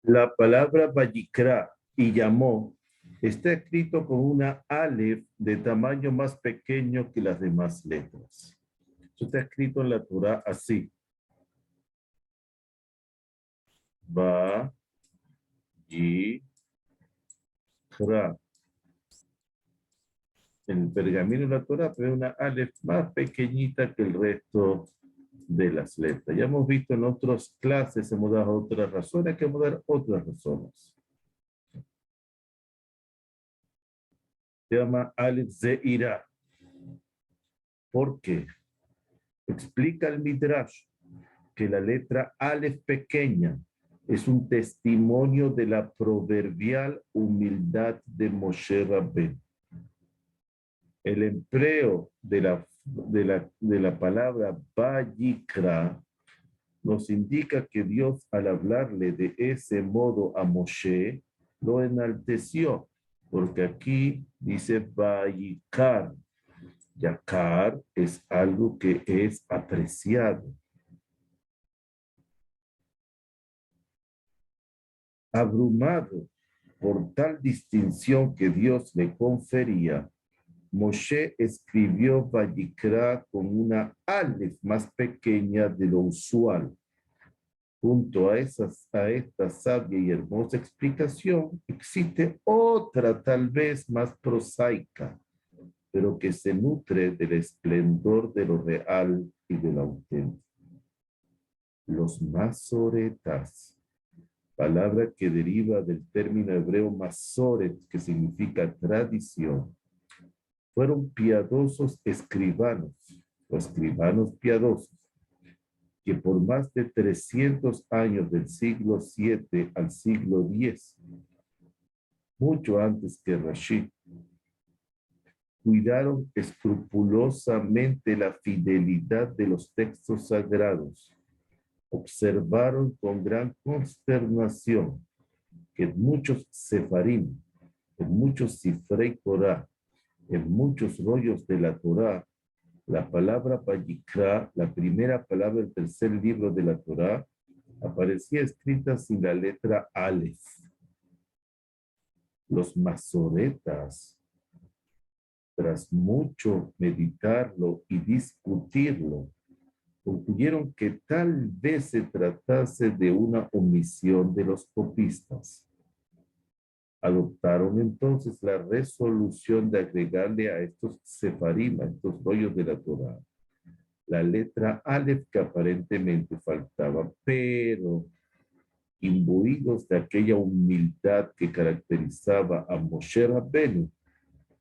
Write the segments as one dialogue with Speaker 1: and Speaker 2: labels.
Speaker 1: La palabra Vayikra y llamó está escrito con una alef de tamaño más pequeño que las demás letras. Esto está escrito en la Torah así. Vayikra. En el pergamino de la Torah ve una alef más pequeñita que el resto de las letras. Ya hemos visto en otras clases, hemos dado otras razones, hay que dar otras razones. Se llama alef zeira. ¿Por qué? Explica el Midrash que la letra alef pequeña es un testimonio de la proverbial humildad de Moshe Rabbeinu. El empleo de la palabra Vayikra nos indica que Dios, al hablarle de ese modo a Moshe, lo enalteció, porque aquí dice Vayikar. Yakar es algo que es apreciado. Abrumado por tal distinción que Dios le confería, Moshe escribió Vayikra con una alef más pequeña de lo usual. Junto a esta sabia y hermosa explicación, existe otra tal vez más prosaica, pero que se nutre del esplendor de lo real y de lo auténtico. Los masoretas, palabra que deriva del término hebreo masoret, que significa tradición, fueron piadosos escribanos, o escribanos piadosos, que por más de 300 años del siglo VII al siglo X, mucho antes que Rashid, cuidaron escrupulosamente la fidelidad de los textos sagrados. Observaron con gran consternación que en muchos sefarim, en muchos sifrei Torah, en muchos rollos de la Torah, la palabra Vayikra, la primera palabra del tercer libro de la Torah, aparecía escrita sin la letra Aleph. Los masoretas, tras mucho meditarlo y discutirlo, concluyeron que tal vez se tratase de una omisión de los copistas. Adoptaron entonces la resolución de agregarle a estos sefarim, a estos rollos de la Torah, la letra Aleph que aparentemente faltaba, pero imbuidos de aquella humildad que caracterizaba a Moshe Rabbeinu,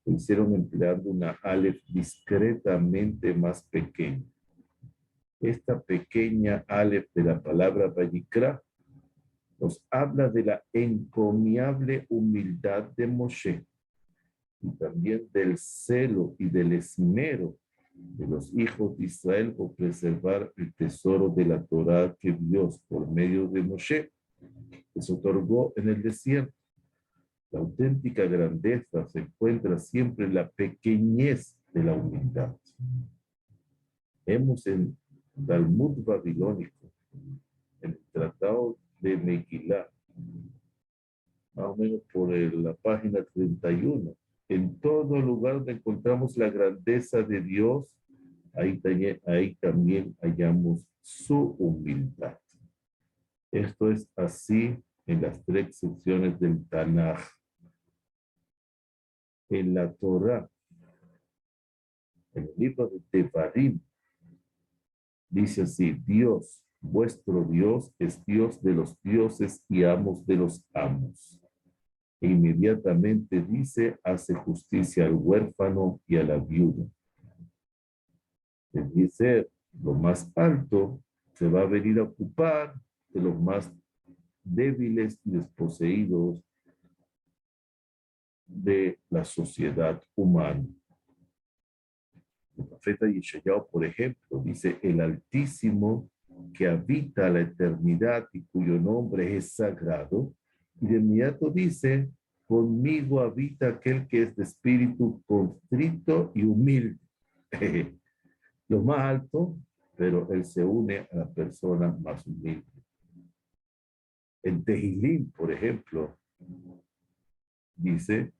Speaker 1: lo hicieron empleando una Aleph discretamente más pequeña. Esta pequeña Aleph de la palabra Vayikra nos habla de la encomiable humildad de Moshe y también del celo y del esmero de los hijos de Israel por preservar el tesoro de la Torá que Dios, por medio de Moshe, les otorgó en el desierto. La auténtica grandeza se encuentra siempre en la pequeñez de la humildad. Vemos en Talmud babilónico, en el Tratado de Megilá, más o menos por la página 31, en todo lugar donde encontramos la grandeza de Dios, ahí también hallamos su humildad. Esto es así en las tres secciones del Tanaj. En la Torah, en el libro de Devarim, dice así: Dios, vuestro Dios, es Dios de los dioses y amos de los amos. E inmediatamente dice: hace justicia al huérfano y a la viuda. Es decir, lo más alto se va a venir a ocupar de los más débiles y desposeídos de la sociedad humana. El profeta Yeshayahu, por ejemplo, dice: el Altísimo que habita la eternidad y cuyo nombre es sagrado, y de inmediato dice: conmigo habita aquel que es de espíritu contrito y humilde. Lo más alto, pero él se une a la persona más humilde. En Tehillim, por ejemplo, dice,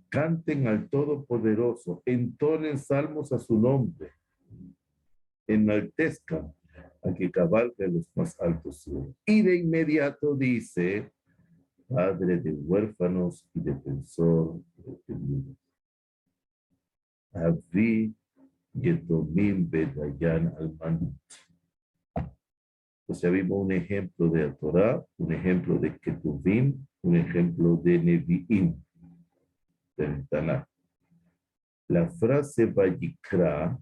Speaker 1: canten al Todopoderoso, entonen salmos a su nombre, enaltezcan a que cabalga en los más altos cielos. Y de inmediato dice, Padre de huérfanos y defensor de oprimidos. Avi Yetomim Bedayan Alman. Entonces ya vimos un ejemplo de la Torah, un ejemplo de Ketuvim, un ejemplo de Nevi'im, del Tanakh. La frase Vayikra,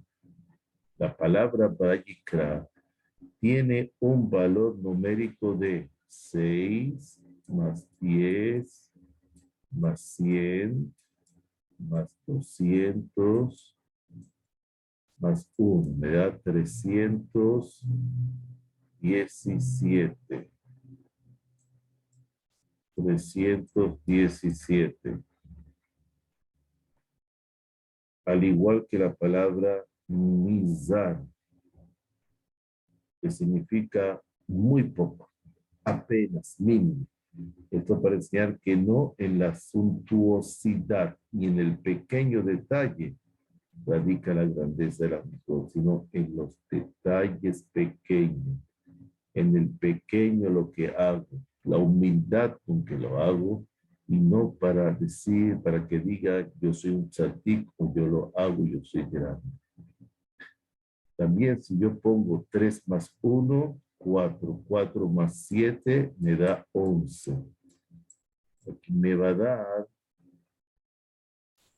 Speaker 1: la palabra Vayikra, tiene un valor numérico de 6 más 10 más 100 más 200 más 1, me da 317. 317. Al igual que la palabra mizan, que significa muy poco, apenas, mínimo. Esto para enseñar que no en la suntuosidad ni en el pequeño detalle radica la grandeza de la virtud, sino en los detalles pequeños, en el pequeño lo que hago, la humildad con que lo hago, y no para decir, para que diga yo soy un tzadik o yo lo hago, yo soy grande. También si yo pongo 3 más 1, 4, 4 más 7 me da 11. Aquí me va a dar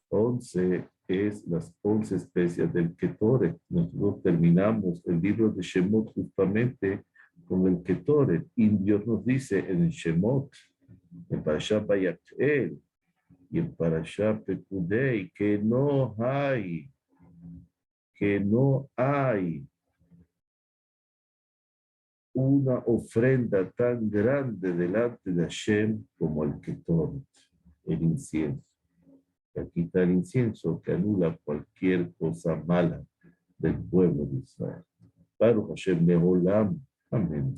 Speaker 1: 11 es las 11 especies del Ketoret. Nosotros terminamos el libro de Shemot justamente con el Ketoret. Y Dios nos dice en el Shemot, en Parashat Vayakhel y en Parashat Pekudei, que no hay una ofrenda tan grande delante de Hashem como el Ketoret, el incienso. Aquí está el incienso que anula cualquier cosa mala del pueblo de Israel. Baruch Hashem Leolam. Amén.